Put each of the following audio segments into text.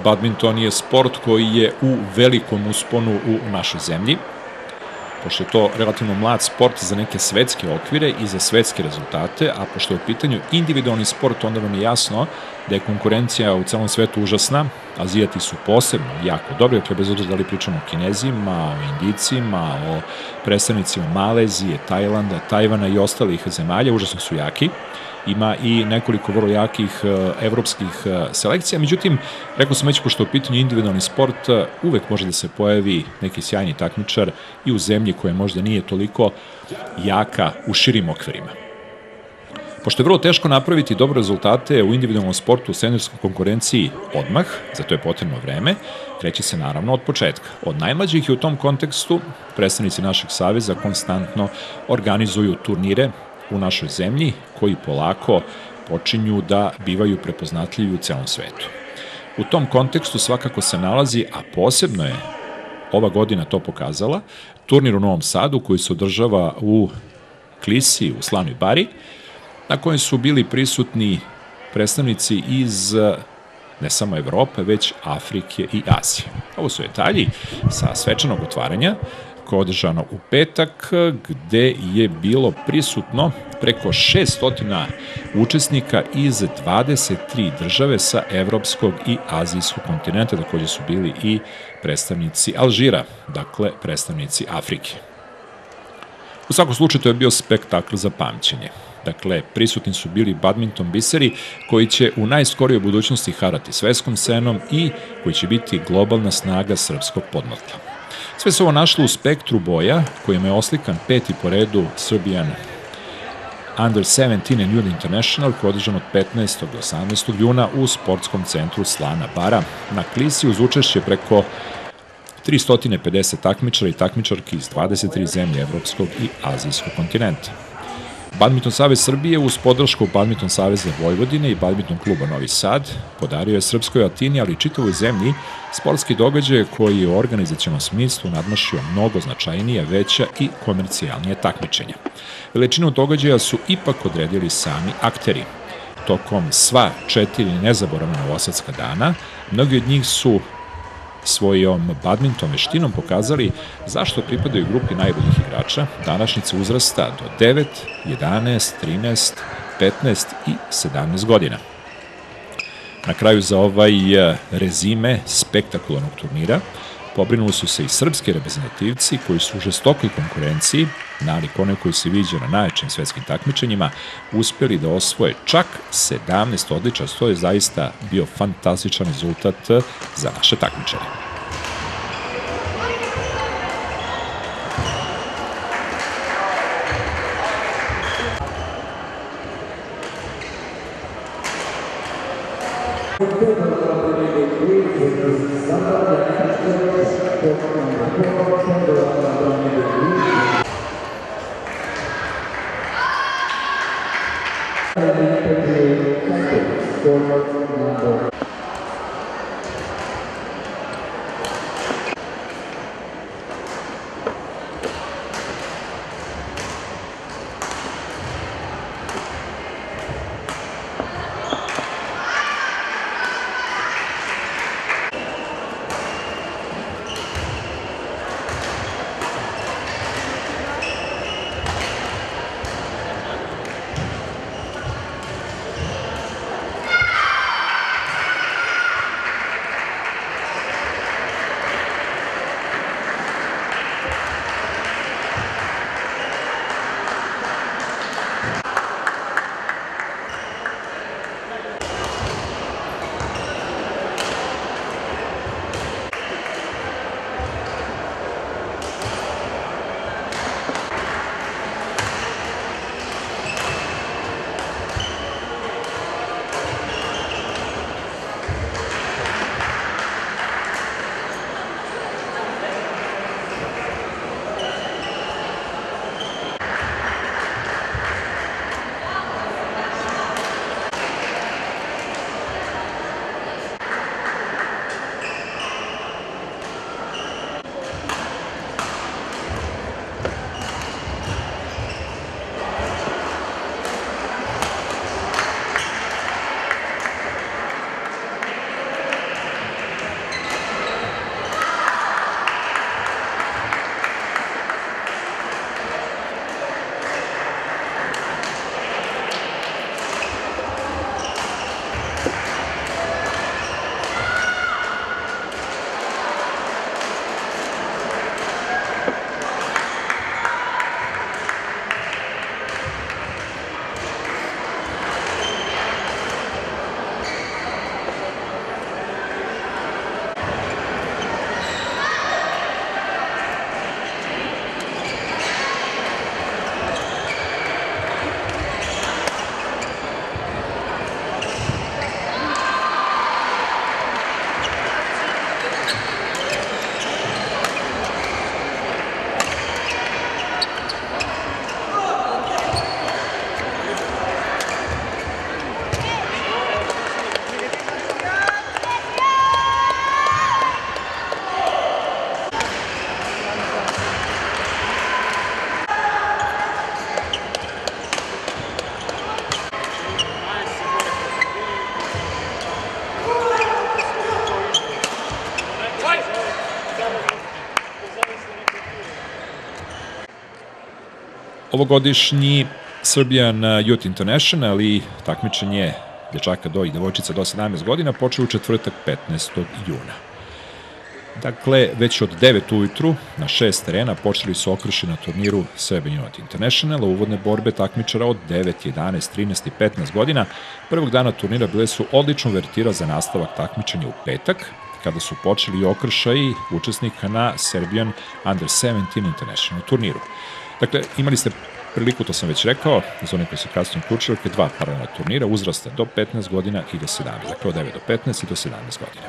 badminton je sport koji je u velikom usponu u našoj zemlji. Pošto je to relativno mlad sport za neke svetske okvire i za svetske rezultate, a pošto je u pitanju individualni sport, onda vam je jasno da je konkurencija u celom svetu užasna, Azijati su posebno jako dobri, dakle bez obzira da li pričamo o Kinezima, o Indijcima, o predstavnicima Malezije, Tajlanda, Tajvana i ostalih zemalja, užasno su jaki. Ima i nekoliko vrlo jakih evropskih selekcija, međutim, rekao sam već, pošto je u pitanju individualni sport, uvek može da se pojavi neki sjajni takmičar i u zemlji koja možda nije toliko jaka u širim okvirima. Pošto je vrlo teško napraviti dobre rezultate u individualnom sportu u seniorskoj konkurenciji odmah, za to je potrebno vreme, kreće se naravno od početka. Od najmlađih i u tom kontekstu predstavnici našeg saveza konstantno organizuju turnire u našoj zemlji, koji polako počinju da bivaju prepoznatljivi u celom svetu. U tom kontekstu svakako se nalazi, a posebno je ova godina to pokazala, turnir u Novom Sadu koji se održava u Klisi, u Slavnoj Bari, na kojem su bili prisutni predstavnici iz ne samo Evrope, već Afrike i Azije. Ovo su detalji sa svečanog otvaranja, koje je održano u petak, gde je bilo prisutno preko 600 učesnika iz 23 države sa evropskog i azijskog kontinenta, takođe su bili i predstavnici Alžira, dakle predstavnici Afrike. U svakom slučaju to je bio spektakl za pamćenje. Dakle, prisutni su bili badminton biseri koji će u najskorijoj budućnosti harati svetskom scenom i koji će biti globalna snaga srpskog podmlatka. Sve se ovo našlo u spektru boja kojima je oslikan peti po redu Serbian Under 17 and Youth International koji je održan od 15. do 18. juna u sportskom centru Slana Bara na Klisi uz učešće preko 350 takmičara i takmičarki iz 23 zemlje evropskog i azijskog kontinenta. Badminton Savez Srbije uz podršku Badminton Saveza Vojvodine i Badminton kluba Novi Sad podario je srpskoj Atini, ali i čitavoj zemlji, sportski događaj koji je u organizacionom smislu nadmašio mnogo značajnije, veća i komercijalnije takmičenja. Veličinu događaja su ipak odredili sami akteri. Tokom sva 4 nezaboravna novosadska dana, mnogi od njih su svojom badminton veštinom pokazali zašto pripadaju grupi najboljih igrača današnjice uzrasta do 9, 11, 13, 15 i 17 godina. Na kraju za ovaj rezime spektakularnog turnira pobrinuli su se i srpski reprezentativci koji su u žestokoj konkurenciji, nalik onoj koji se viđa na najjačim svetskim takmičenjima, uspeli da osvoje čak 17 odličja, što je zaista bio fantastičan rezultat za naše takmičare. Ovogodišnji Serbian Youth International i takmičenje dječaka i devojčica do 17 godina počeo u četvrtak 15. juna. Dakle, već od 9 ujutru na 6 terena počeli su okrši na turniru Serbian Youth International, uvodne borbe takmičara od 9, 11, 13 i 15 godina. Prvog dana turnira bile su odlična uvertira za nastavak takmičenja u petak, kada su počeli okršaji učesnika na Serbian Under 17 International turniru. Dakle, imali ste priliku, to sam već rekao, za one koji su kasnije uključili, dva paralelna turnira, uzrasta do 15 godina i do 17, dakle od 9 do 15 i do 17 godina.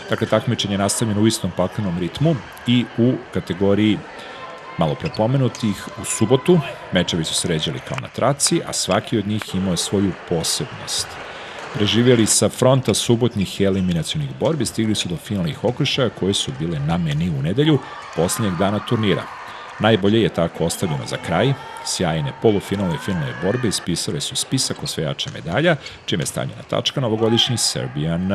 Dakle, takmičenje je nastavljeno u istom paklenom ritmu i u kategoriji malo prepomenutih u subotu. Mečevi su se ređali kao na traci, a svaki od njih imao je svoju posebnost. Preživjeli sa fronta subotnih eliminacionih borbi, stigli su do finalnih okršaja koje su bile na meniju u nedelju, posljednjeg dana turnira. Najbolje je tako ostavljeno za kraj. Sjajne polufinalne i finalne borbe ispisale su spisak osvajača medalja, čime je stavljena tačka na ovogodišnji Serbian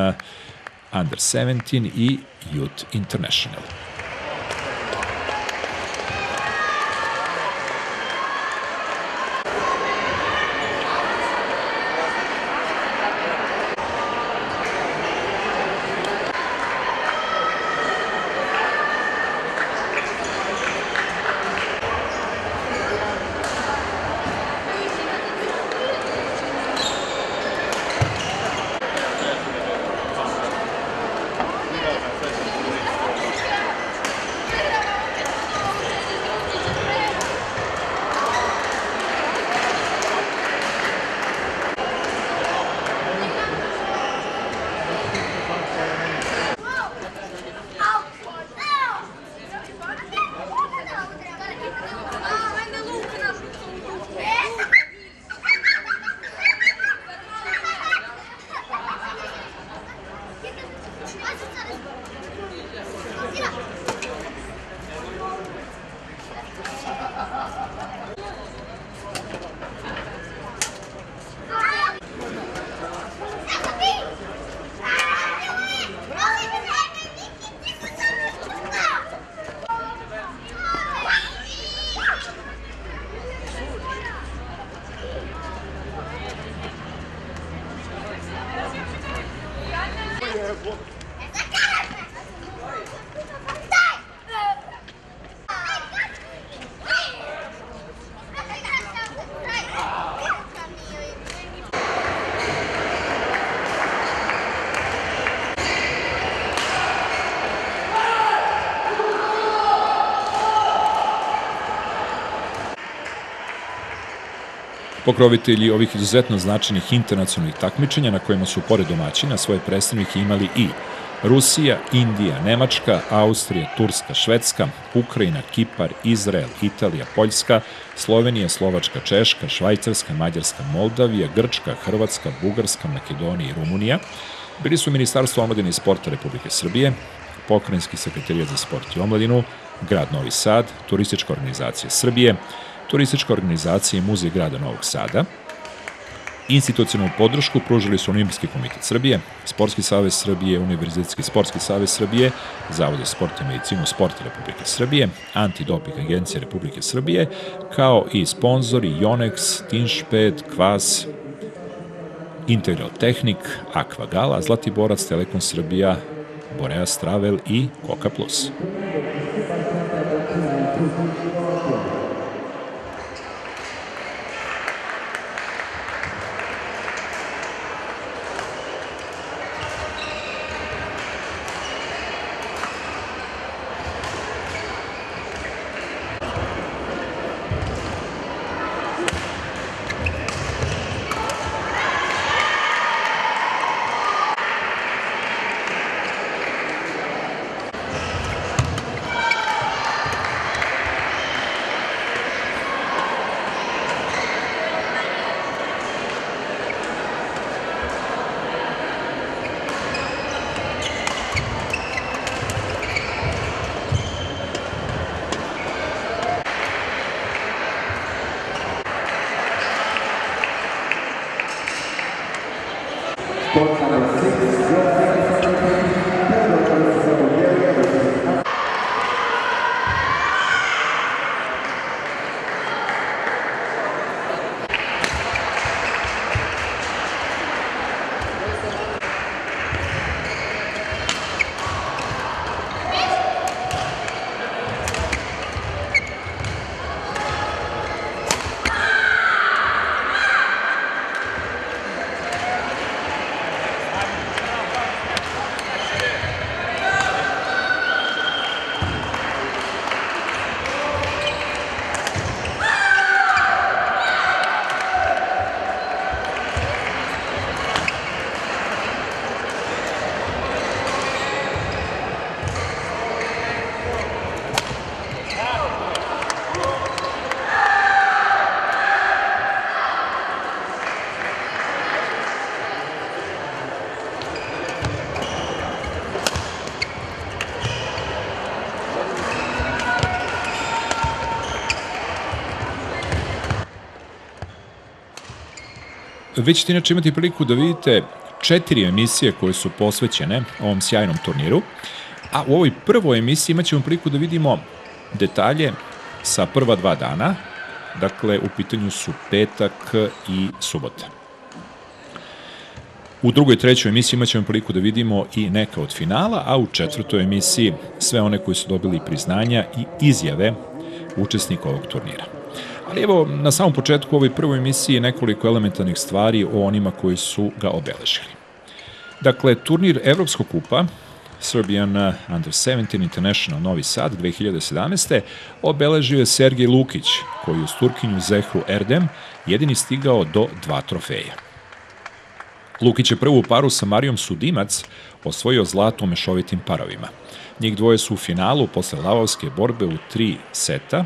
Under 17 i Youth International. Pokrovitelji ovih izuzetno značajnih internacionalnih takmičenja na kojima su pored domaćina svoje predstavnike imali i Rusija, Indija, Nemačka, Austrija, Turska, Švedska, Ukrajina, Kipar, Izrael, Italija, Poljska, Slovenija, Slovačka, Češka, Švajcarska, Mađarska, Moldavija, Grčka, Hrvatska, Bugarska, Makedonija i Rumunija. Bili su Ministarstvo omladine i sporta Republike Srbije, Pokrajinski sekretarijat za sport i omladinu, Grad Novi Sad, Turistička organizacija Srbije, Turistička organizacija i Muzej grada Novog Sada. Institucionalnu podršku pružili su Olimpijski komitet Srbije, Sportski savez Srbije, Univerzitetski sportski savez Srbije, Zavod za sport i medicinu sporta Republike Srbije, Antidoping agencija Republike Srbije, kao i sponzori Yonex, Tinšped, Kvas, Integral Tehnik, Akvagala, Zlatiborac, Telekom Srbija, Boreas Travel i Coca Plus. Vi ćete inače imati priliku da vidite 4 emisije koje su posvećene ovom sjajnom turniru, a u ovoj prvoj emisiji imat ćemo priliku da vidimo detalje sa prva 2 dana, dakle u pitanju su petak i subota. U drugoj i trećoj emisiji imat ćemo priliku da vidimo i neka od finala, a u četvrtoj emisiji sve one koji su dobili priznanja i izjave učesnika ovog turnira. Ali evo, na samom početku u ovoj prvoj emisiji nekoliko elementarnih stvari o onima koji su ga obeležili. Dakle, turnir Evropskog kupa Serbian Under 17 International Novi Sad 2017. obeležio je Sergej Lukić, koji uz Turkinju Zehru Erdem jedini stigao do 2 trofeja. Lukić je prvu paru sa Marijom Sudimac osvojio zlato u mešovitim parovima. Njih dvoje su u finalu posle lavovske borbe u 3 seta,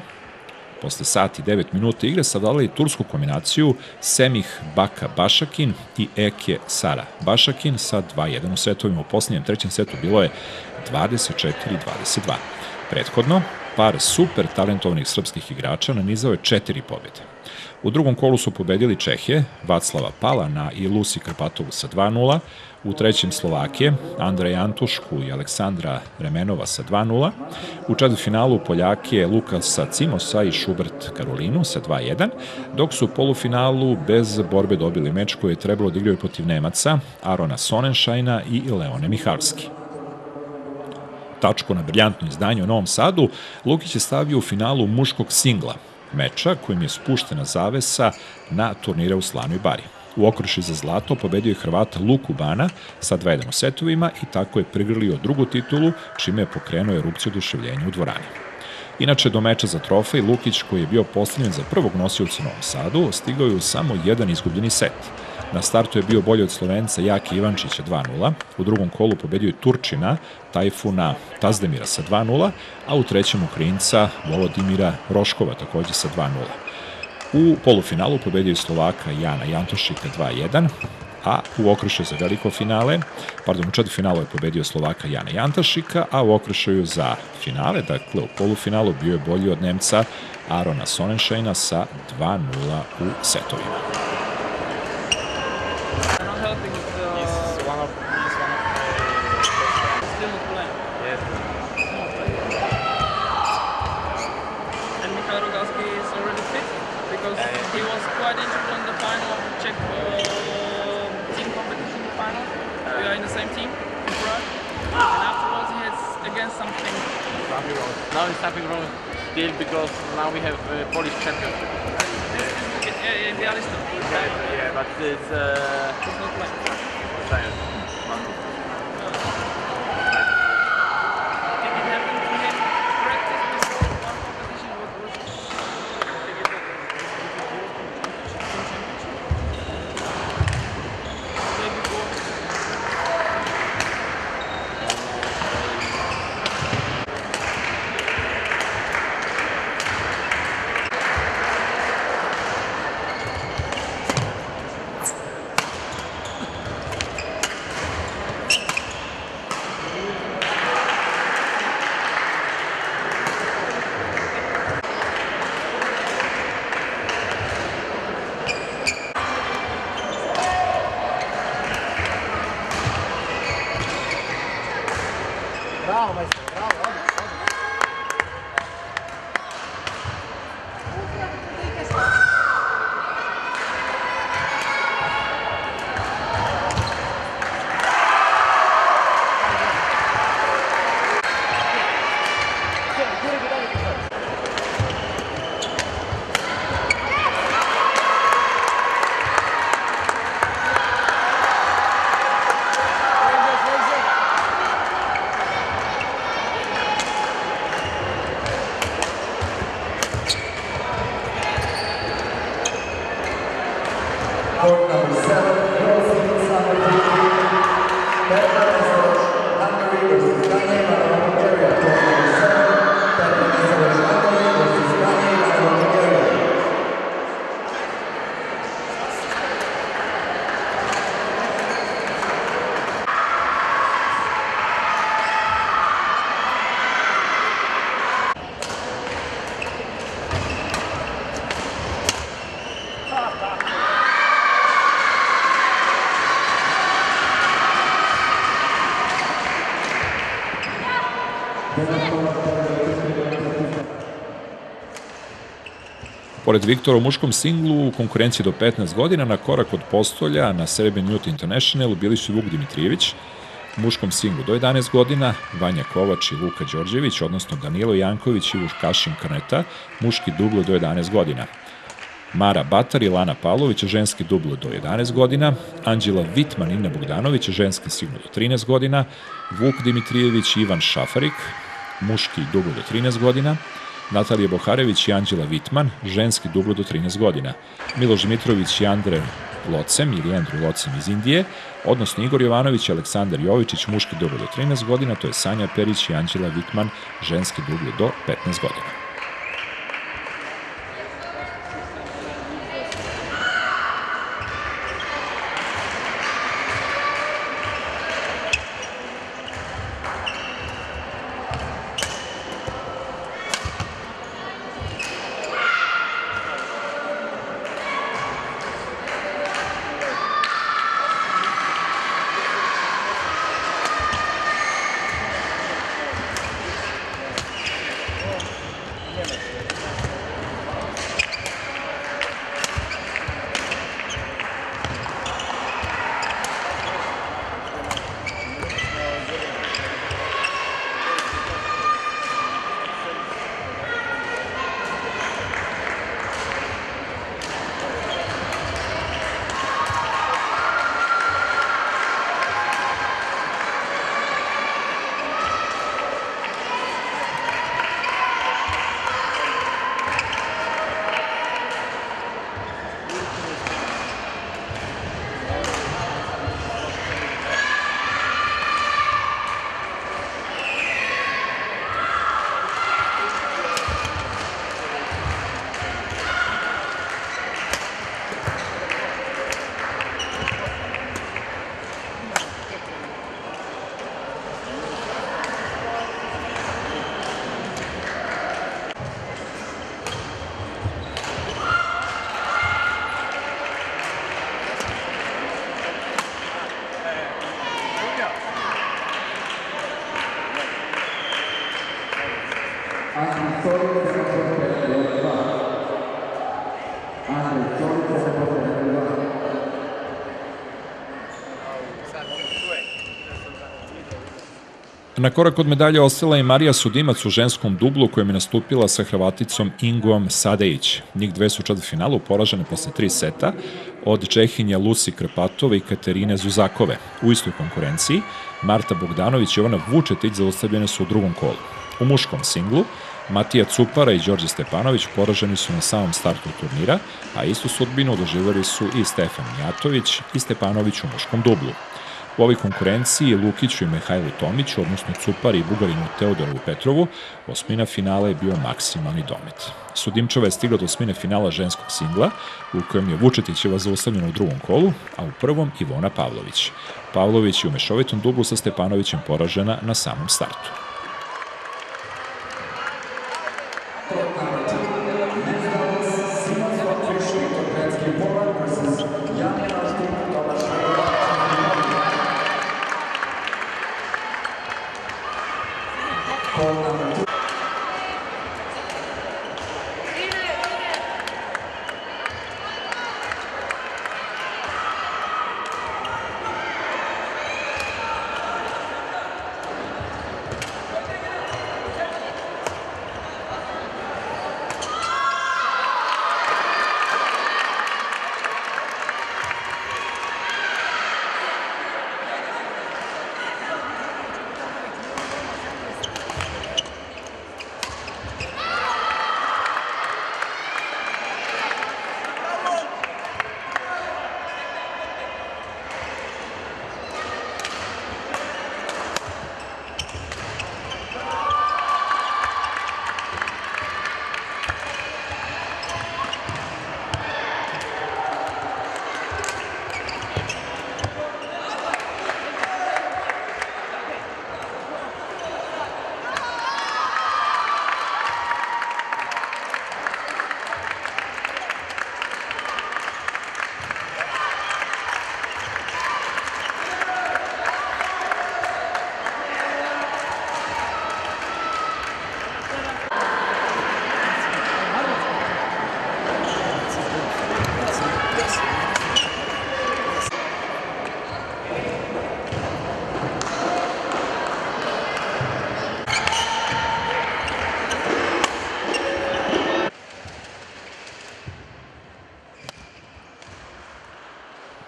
posle sat i 9 minuta igre savladali tursku kombinaciju Semih Baka Bašakin i Eke Sara Bašakin sa 2-1 u setovima. U posljednjem trećem setu bilo je 24-22. Prethodno, par super talentovnih srpskih igrača nanizao je 4 pobjede. U drugom kolu su pobedili Čehije, Vaclava Palana i Lusi Krpatovu sa 2-0, u trećem Slovakije, Andreja Antušku i Aleksandra Remenova sa 2-0, u četvrtfinalu Poljake Lukasa Cimosa i Šubert Karolinu sa 2-1, dok su u polufinalu bez borbe dobili meč koji je trebalo da igraju protiv Nemaca, Arona Sonenšajna i Leone Mihalski. Tačku na briljantno izdanje u Novom Sadu Lukić je stavio u finalu muškog singla, meča kojim je spuštena zavesa na turnire u Slanoj Bari. U okrši za zlato pobedio je Hrvata Luku Bana sa 2-1 u setovima i tako je prigrlio drugu titulu, čime je pokrenuo erupciju oduševljenja u dvorani. Inače, do meča za trofej, Lukić, koji je bio postavljen za prvog nosioca u Novom Sadu, stigao je u samo jedan izgubljeni set. Na startu je bio bolji od Slovenca Jake Ivančića 2-0, u drugom kolu pobedio je Turčina Tajfuna Tazdemira sa 2-0, a u trećem Ukrajinca Volodimira Roškova takođe sa 2-0. U polufinalu pobedio je Slovaka Jana Jantošika 2-1, a u okršaju za veliko finale, u četvrtfinalu je pobedio Slovaka Jana Jantošika, a u okršaju za finale, dakle u polufinalu, bio je bolji od Nemca Arona Sonenšajna sa 2-0 u setovima. Now it's something wrong still because now we have Polish champion. Yeah, but it's not like Pored Viktora u muškom singlu, u konkurenciji do 15 godina, na korak od postolja na Serbian Youth International bili su Vuk Dimitrijević, u muškom singlu do 11 godina, Vanja Kovač i Luka Đorđević, odnosno Danilo Janković i Vukašin Karneta, muški dublo do 11 godina. Mara Batar i Lana Pavlović, ženski dublo do 11 godina, Anđela Vitman i Ina Bogdanović, ženski singl do 13 godina, Vuk Dimitrijević i Ivan Šafarik, muški dublo do 13 godina, Natalija Boharević i Anđela Vitman, ženski dublo do 13 godina, Miloš Mitrović i Andre Locem ili Andrew Locem iz Indije, odnosno Igor Jovanović i Aleksandar Jovičić, muški dublo do 13 godina, to je Sanja Perić i Anđela Vitman, ženski dublo do 15 godina. Na korak od medalje ostala i Marija Sudimac u ženskom dublu kojem je nastupila sa Hrvaticom Ingom Sadejić. Njih dve su u četvrtfinalu poražene posle 3 seta od Čehinja Lusi Krpatove i Katerine Zuzakove. U istoj konkurenciji Marta Bogdanović i Jovana Vučetić zaustavljene su u drugom kolu. U muškom singlu Matija Cupara i Đorđe Stepanović poraženi su na samom startu turnira, a istu sudbinu doživjeli su i Stefan Mijatović i Stepanović u muškom dublu. U ovoj konkurenciji Lukiću i Mihajlu Tomiću, odnosno Cupari i Bugarinu Teodorovu Petrovu, osmina finala je bio maksimalni domet. Sudimčeva je stigla do osmine finala ženskog singla, u kojem je Vučetićeva zaustavljena u drugom kolu, a u prvom Ivona Pavlović. Pavlović je u mešovitom dublu sa Stepanovićem poražena na samom startu.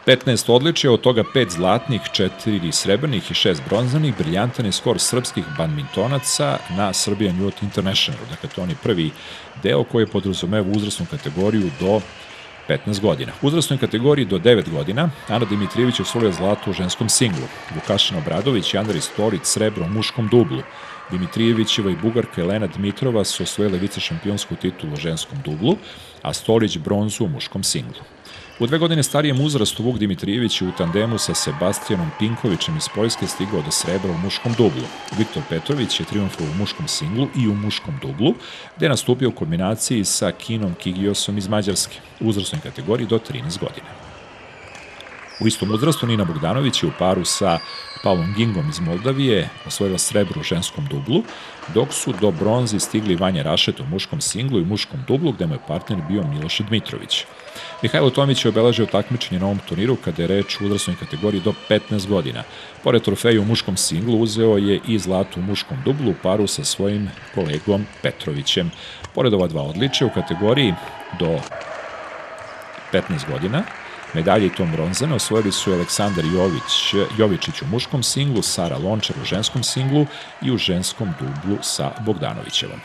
15 odličija, od toga 5 zlatnih, 4 srebrnih i 6 bronzanih, briljantan je skor srpskih badmintonaca na Serbian Youth Internationalu. Dakle, to je prvi deo koji podrazumeva uzrasnu kategoriju do 15 godina. U uzrasnoj kategoriji do 9 godina Ana Dimitrijević je osvojila zlato u ženskom singlu. Vukašin Obradović i Andrej Storić srebro u muškom dublu. Dimitrijevićeva i Bugarka Elena Dmitrova su osvojile vicešampionsku titulu u ženskom dublu, a Storić bronzu u muškom singlu. U 2 godine starijem uzrastu Vuk Dimitrijević je u tandemu sa Sebastijanom Pinkovićem iz Poljske stigao do srebra u muškom dublu. Viktor Petrović je triumfovao u muškom singlu i u muškom dublu, gde je nastupio u kombinaciji sa Kinom Kigiosom iz Mađarske u uzrasnoj kategoriji do 13 godina. U istom uzrastu Nina Bogdanović je u paru sa Pavlom Gingom iz Moldavije osvojila srebro u ženskom dublu, dok su do bronzi stigli Vanja Rašet u muškom singlu i muškom dublu, gde mu je partner bio Miloš Dmitrović. Mihajlo Tomić je obeležio takmičenje na ovom turniru kada je reč u uzrasnoj kategoriji do 15 godina. Pored trofeja u muškom singlu uzeo je i zlato u muškom dublu u paru sa svojim kolegom Petrovićem. Pored ova 2 odličja u kategoriji do 15 godina, medalje i tom bronzane osvojili su Aleksandar Jovičić u muškom singlu, Sara Lončar u ženskom singlu i u ženskom dublu sa Bogdanovićevom.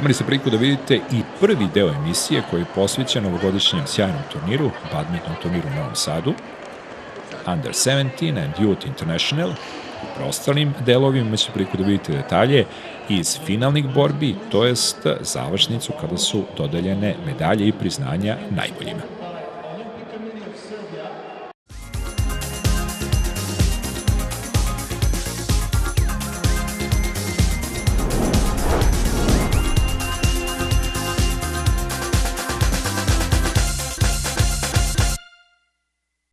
Imali ste priliku da vidite i prvi deo emisije koji je posvećen ovogodišnjem sjajnom turniru, badminton turniru u Novom Sadu, Under 17 and Youth International. U preostalim delovima imali ste priliku da vidite detalje iz finalnih borbi, to jest završnicu kada su dodeljene medalje i priznanja najboljima.